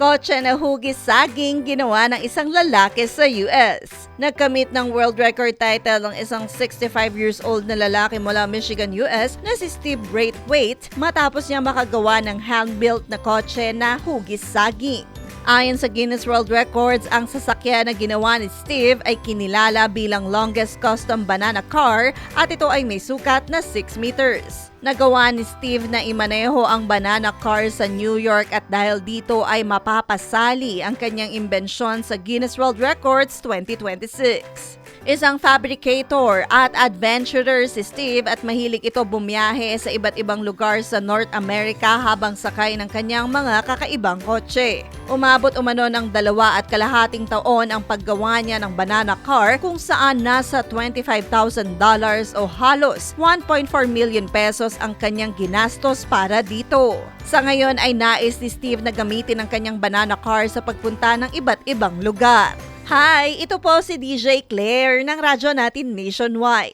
Kotse na hugis saging ginawa ng isang lalaki sa US. Nagkamit ng world record title ang isang 65 years old na lalaki mula Michigan, US na si Steve Braithwaite matapos niya makagawa ng hand-built na kotse na hugis saging. Ayon sa Guinness World Records, ang sasakyan na ginawa ni Steve ay kinilala bilang longest custom banana car at ito ay may sukat na 6 meters. Nagawa ni Steve na imaneho ang banana car sa New York at dahil dito ay mapapasali ang kanyang imbensyon sa Guinness World Records 2026. Isang fabricator at adventurer si Steve at mahilig ito bumiyahe sa iba't ibang lugar sa North America habang sakay ng kanyang mga kakaibang kotse. Umabot umano ng 2.5 taon ang paggawa niya ng banana car kung saan nasa $25,000 o halos 1.4 million pesos ang kanyang ginastos para dito. Sa ngayon ay nais ni Steve na gamitin ang kanyang banana car sa pagpunta ng iba't ibang lugar. Hi! Ito po si DJ Claire ng radyo natin nationwide.